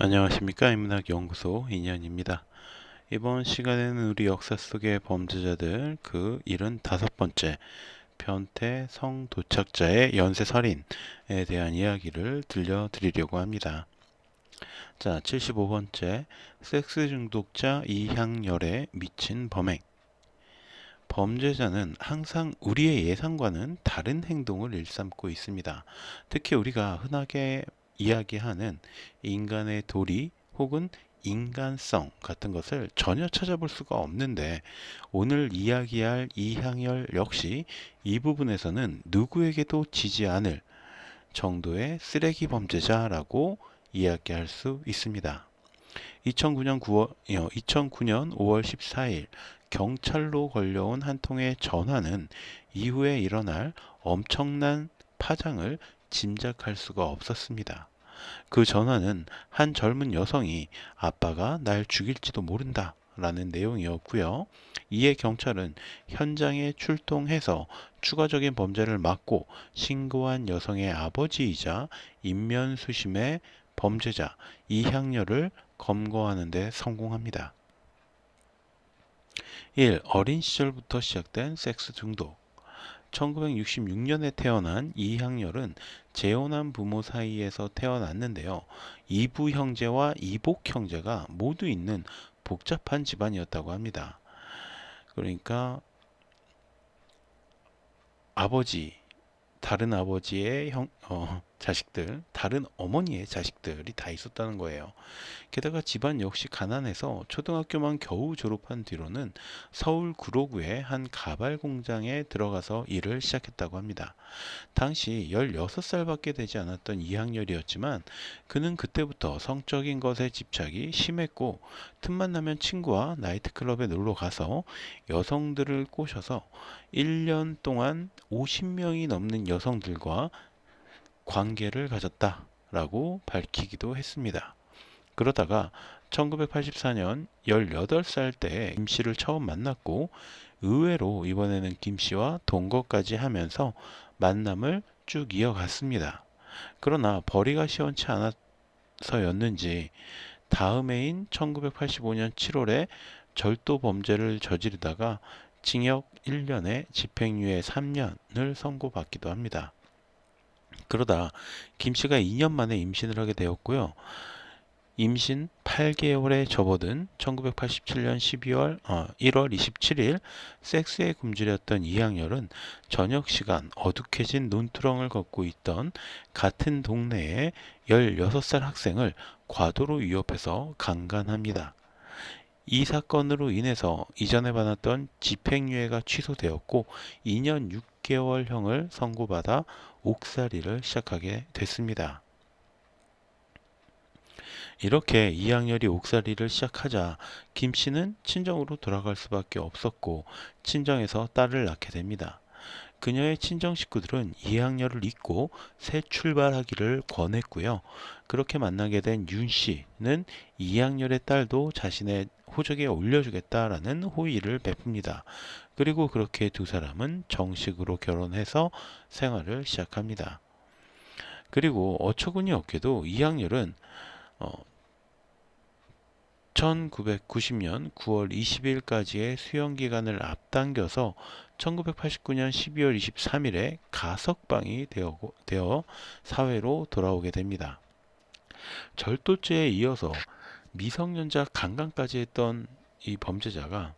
안녕하십니까. 인문학연구소 인연입니다. 이번 시간에는 우리 역사 속의 범죄자들 그 75번째 변태 성도착자의 연쇄살인에 대한 이야기를 들려드리려고 합니다. 자, 75번째 섹스 중독자 이향열에 미친 범행. 범죄자는 항상 우리의 예상과는 다른 행동을 일삼고 있습니다. 특히 우리가 흔하게 이야기하는 인간의 도리 혹은 인간성 같은 것을 전혀 찾아볼 수가 없는데, 오늘 이야기할 이향열 역시 이 부분에서는 누구에게도 지지 않을 정도의 쓰레기 범죄자라고 이야기할 수 있습니다. 2009년 5월 14일 경찰로 걸려온 한 통의 전화는 이후에 일어날 엄청난 파장을 짐작할 수가 없었습니다. 그 전화는 한 젊은 여성이 아빠가 날 죽일지도 모른다 라는 내용이었고요. 이에 경찰은 현장에 출동해서 추가적인 범죄를 막고 신고한 여성의 아버지이자 인면수심의 범죄자 이향렬을 검거하는 데 성공합니다. 1. 어린 시절부터 시작된 섹스 중독. 1966년에 태어난 이향렬은 재혼한 부모 사이에서 태어났는데요. 이부 형제와 이복 형제가 모두 있는 복잡한 집안이었다고 합니다. 그러니까 아버지, 다른 아버지의 자식들, 다른 어머니의 자식들이 다 있었다는 거예요. 게다가 집안 역시 가난해서 초등학교만 겨우 졸업한 뒤로는 서울 구로구의 한 가발 공장에 들어가서 일을 시작했다고 합니다. 당시 16살밖에 되지 않았던 이학년이었지만 그는 그때부터 성적인 것에 집착이 심했고, 틈만 나면 친구와 나이트클럽에 놀러 가서 여성들을 꼬셔서 1년 동안 50명이 넘는 여성들과 관계를 가졌다라고 밝히기도 했습니다. 그러다가 1984년 18살 때 김 씨를 처음 만났고, 의외로 이번에는 김 씨와 동거까지 하면서 만남을 쭉 이어갔습니다. 그러나 벌이가 시원치 않아서였는지 다음 해인 1985년 7월에 절도 범죄를 저지르다가 징역 1년에 집행유예 3년을 선고받기도 합니다. 그러다 김 씨가 2년 만에 임신을 하게 되었고요. 임신 8개월에 접어든 1987년 1월 27일 섹스에 굶주렸던 이향열은 저녁 시간 어둑해진 논두렁을 걷고 있던 같은 동네의 16살 학생을 과도로 위협해서 강간합니다. 이 사건으로 인해서 이전에 받았던 집행유예가 취소되었고 2년 6개월형을 선고받아 옥살이를 시작하게 됐습니다. 이렇게 이학렬이 옥살이를 시작하자 김 씨는 친정으로 돌아갈 수밖에 없었고 친정에서 딸을 낳게 됩니다. 그녀의 친정 식구들은 이학렬을 잊고 새 출발하기를 권했고요. 그렇게 만나게 된 윤 씨는 이학렬의 딸도 자신의 호적에 올려주겠다라는 호의를 베풉니다. 그리고 그렇게 두 사람은 정식으로 결혼해서 생활을 시작합니다. 그리고 어처구니 없게도 이학렬은 1990년 9월 20일까지의 수용기간을 앞당겨서 1989년 12월 23일에 가석방이 되어 사회로 돌아오게 됩니다. 절도죄에 이어서 미성년자 강간까지 했던 이 범죄자가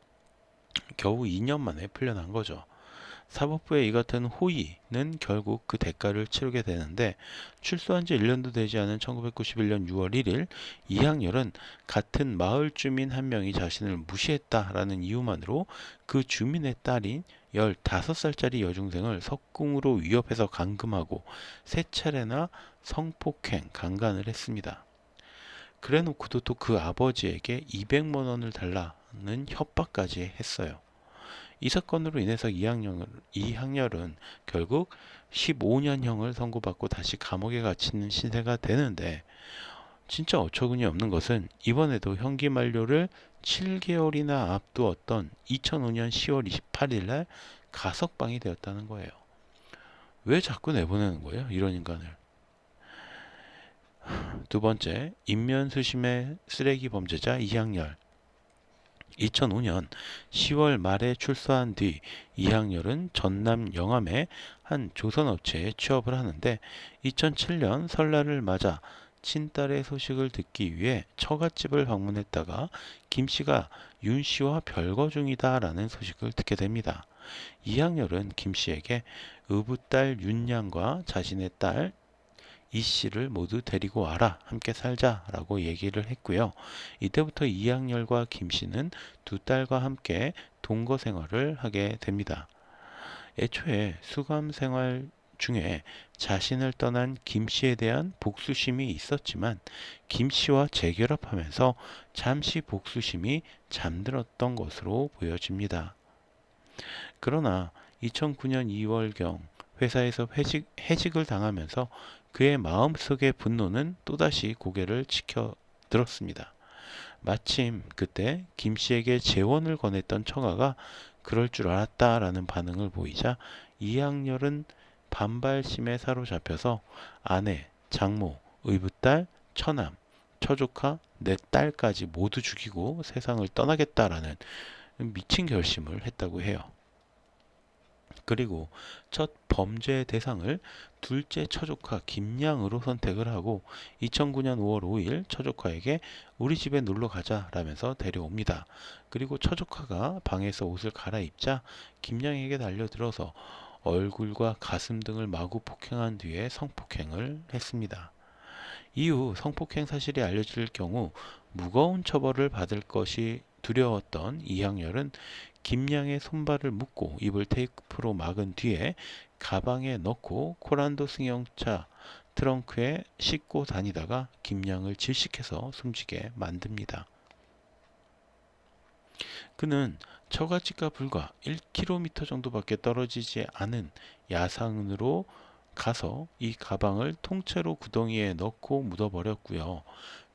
겨우 2년 만에 풀려난 거죠. 사법부의 이 같은 호의는 결국 그 대가를 치르게 되는데, 출소한 지 1년도 되지 않은 1991년 6월 1일 이학렬은 같은 마을 주민 한 명이 자신을 무시했다라는 이유만으로 그 주민의 딸인 15살짜리 여중생을 석궁으로 위협해서 감금하고 3차례나 성폭행, 강간을 했습니다. 그래놓고도 또 그 아버지에게 200만 원을 달라는 협박까지 했어요. 이 사건으로 인해서 이학렬은 결국 15년형을 선고받고 다시 감옥에 갇히는 신세가 되는데, 진짜 어처구니 없는 것은 이번에도 형기 만료를 7개월이나 앞두었던 2005년 10월 28일 날 가석방이 되었다는 거예요. 왜 자꾸 내보내는 거예요, 이런 인간을? 두 번째, 인면수심의 쓰레기 범죄자 이항열. 2005년 10월 말에 출소한 뒤 이항열은 전남 영암의 한 조선업체에 취업을 하는데 2007년 설날을 맞아 친딸의 소식을 듣기 위해 처갓집을 방문했다가 김 씨가 윤 씨와 별거 중이다라는 소식을 듣게 됩니다. 이항열은 김 씨에게 의붓딸 윤양과 자신의 딸 이 씨를 모두 데리고 와라. 함께 살자라고 얘기를 했고요. 이때부터 이항열과 김 씨는 두 딸과 함께 동거 생활을 하게 됩니다. 애초에 수감 생활 중에 자신을 떠난 김 씨에 대한 복수심이 있었지만 김 씨와 재결합하면서 잠시 복수심이 잠들었던 것으로 보여집니다. 그러나 2009년 2월경 회사에서 해직을 당하면서 그의 마음속의 분노는 또다시 고개를 치켜들었습니다. 마침 그때 김 씨에게 재원을 권했던 처가가 그럴 줄 알았다라는 반응을 보이자 이항렬은 반발심에 사로잡혀서 아내, 장모, 의붓딸, 처남, 처조카, 내 딸까지 모두 죽이고 세상을 떠나겠다라는 미친 결심을 했다고 해요. 그리고 첫 범죄 대상을 둘째 처조카 김양으로 선택을 하고 2009년 5월 5일 처조카에게 우리 집에 놀러 가자라면서 데려옵니다. 그리고 처조카가 방에서 옷을 갈아입자 김양에게 달려들어서 얼굴과 가슴 등을 마구 폭행한 뒤에 성폭행을 했습니다. 이후 성폭행 사실이 알려질 경우 무거운 처벌을 받을 것이 두려웠던 이항열은 김양의 손발을 묶고 입을 테이프로 막은 뒤에 가방에 넣고 코란도 승용차 트렁크에 싣고 다니다가 김양을 질식해서 숨지게 만듭니다. 그는 처갓집과 불과 1km 정도밖에 떨어지지 않은 야산으로 가서 이 가방을 통째로 구덩이에 넣고 묻어버렸고요.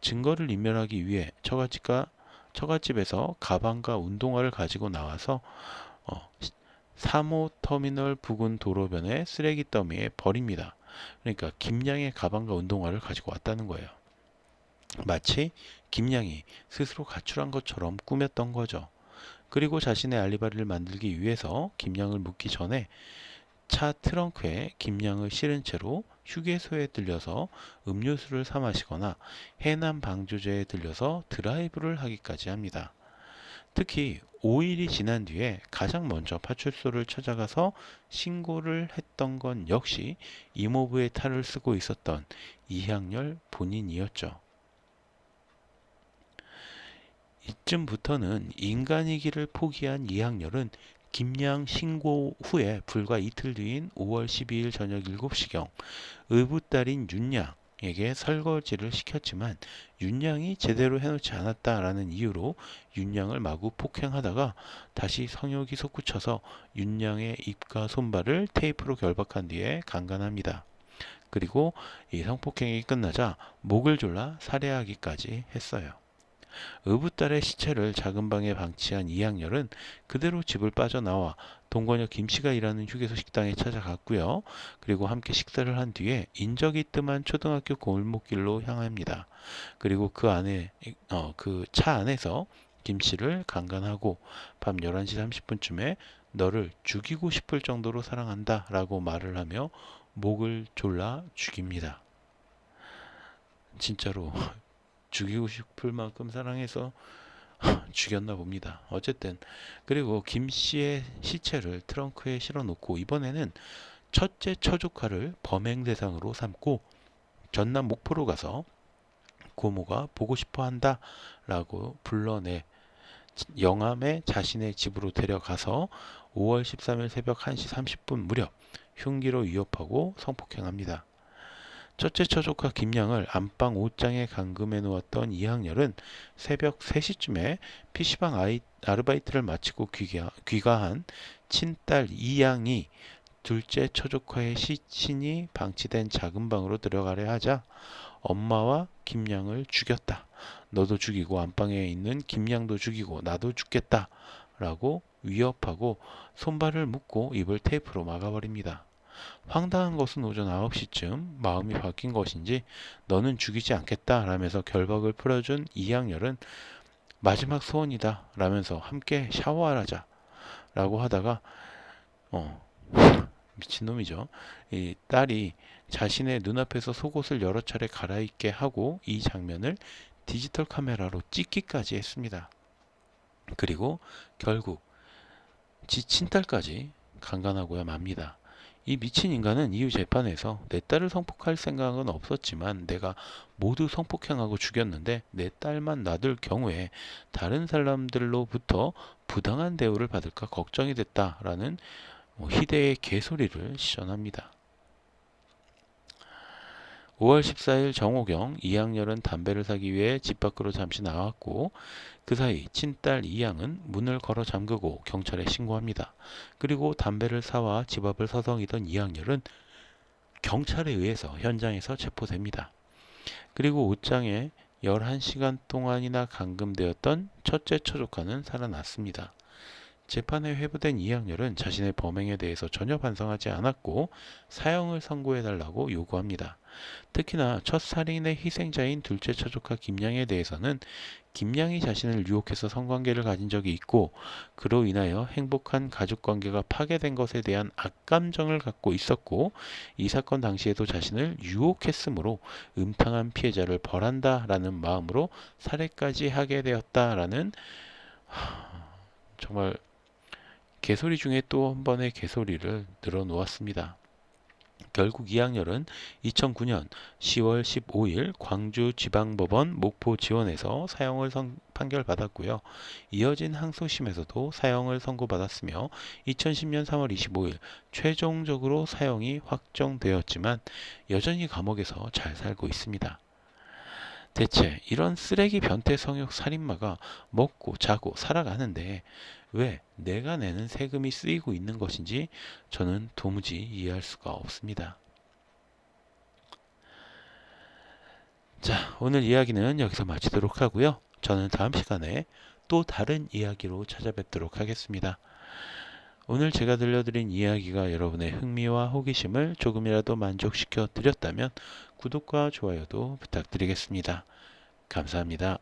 증거를 인멸하기 위해 처갓집에서 가방과 운동화를 가지고 나와서 3호 터미널 부근 도로변의 쓰레기 더미에 버립니다. 그러니까 김양의 가방과 운동화를 가지고 왔다는 거예요. 마치 김양이 스스로 가출한 것처럼 꾸몄던 거죠. 그리고 자신의 알리바이를 만들기 위해서 김양을 묻기 전에 차 트렁크에 김양을 실은 채로 휴게소에 들려서 음료수를 사 마시거나 해남 방조제에 들려서 드라이브를 하기까지 합니다. 특히 5일이 지난 뒤에 가장 먼저 파출소를 찾아가서 신고를 했던 건 역시 이모부의 탈을 쓰고 있었던 이항열 본인이었죠. 이쯤부터는 인간이기를 포기한 이항열은 김양 신고 후에 불과 이틀 뒤인 5월 12일 저녁 7시경 의붓딸인 윤양에게 설거지를 시켰지만 윤양이 제대로 해놓지 않았다라는 이유로 윤양을 마구 폭행하다가 다시 성욕이 솟구쳐서 윤양의 입과 손발을 테이프로 결박한 뒤에 강간합니다. 그리고 이 성폭행이 끝나자 목을 졸라 살해하기까지 했어요. 의붓딸의 시체를 작은 방에 방치한 이항열은 그대로 집을 빠져나와 동거녀 김씨가 일하는 휴게소 식당에 찾아갔고요. 그리고 함께 식사를 한 뒤에 인적이 뜸한 초등학교 골목길로 향합니다. 그리고 그 차 안에서 김씨를 강간하고 밤 11시 30분쯤에 너를 죽이고 싶을 정도로 사랑한다 라고 말을 하며 목을 졸라 죽입니다. 진짜로 죽이고 싶을 만큼 사랑해서 죽였나 봅니다. 어쨌든 그리고 김 씨의 시체를 트렁크에 실어놓고 이번에는 첫째 처조카를 범행 대상으로 삼고 전남 목포로 가서 고모가 보고 싶어 한다 라고 불러내 영암에 자신의 집으로 데려가서 5월 13일 새벽 1시 30분 무렵 흉기로 위협하고 성폭행합니다. 첫째 처조카 김양을 안방 옷장에 감금해 놓았던 이항열은 새벽 3시쯤에 PC방 아르바이트를 마치고 귀가한 친딸 이양이 둘째 처조카의 시신이 방치된 작은 방으로 들어가려 하자 엄마와 김양을 죽였다. 너도 죽이고 안방에 있는 김양도 죽이고 나도 죽겠다. 라고 위협하고 손발을 묶고 입을 테이프로 막아버립니다. 황당한 것은 오전 9시쯤 마음이 바뀐 것인지 너는 죽이지 않겠다 라면서 결박을 풀어준 이양열은 마지막 소원이다 라면서 함께 샤워하자 라고 하다가 어, 미친놈이죠. 이 딸이 자신의 눈앞에서 속옷을 여러 차례 갈아입게 하고 이 장면을 디지털 카메라로 찍기까지 했습니다. 그리고 결국 지 친딸까지 강간하고야 맙니다. 이 미친 인간은 이후 재판에서 내 딸을 성폭할 생각은 없었지만 내가 모두 성폭행하고 죽였는데 내 딸만 놔둘 경우에 다른 사람들로부터 부당한 대우를 받을까 걱정이 됐다라는 희대의 개소리를 시전합니다. 5월 14일 정오경 이양열은 담배를 사기 위해 집 밖으로 잠시 나왔고 그 사이 친딸 이양은 문을 걸어 잠그고 경찰에 신고합니다. 그리고 담배를 사와 집 앞을 서성이던 이양열은 경찰에 의해서 현장에서 체포됩니다. 그리고 옷장에 11시간 동안이나 감금되었던 첫째 처조카는 살아났습니다. 재판에 회부된 이양열은 자신의 범행에 대해서 전혀 반성하지 않았고 사형을 선고해달라고 요구합니다. 특히나 첫 살인의 희생자인 둘째 처조카 김양에 대해서는 김양이 자신을 유혹해서 성관계를 가진 적이 있고 그로 인하여 행복한 가족관계가 파괴된 것에 대한 악감정을 갖고 있었고 이 사건 당시에도 자신을 유혹했으므로 음탕한 피해자를 벌한다라는 마음으로 살해까지 하게 되었다라는 정말 개소리 중에 또 한 번의 개소리를 늘어놓았습니다. 결국 이양열은 2009년 10월 15일 광주지방법원 목포지원에서 사형을 판결받았고요. 이어진 항소심에서도 사형을 선고받았으며 2010년 3월 25일 최종적으로 사형이 확정되었지만 여전히 감옥에서 잘 살고 있습니다. 대체 이런 쓰레기 변태 성욕 살인마가 먹고 자고 살아가는데 왜 내가 내는 세금이 쓰이고 있는 것인지 저는 도무지 이해할 수가 없습니다. 자, 오늘 이야기는 여기서 마치도록 하고요. 저는 다음 시간에 또 다른 이야기로 찾아뵙도록 하겠습니다. 오늘 제가 들려드린 이야기가 여러분의 흥미와 호기심을 조금이라도 만족시켜 드렸다면 구독과 좋아요도 부탁드리겠습니다. 감사합니다.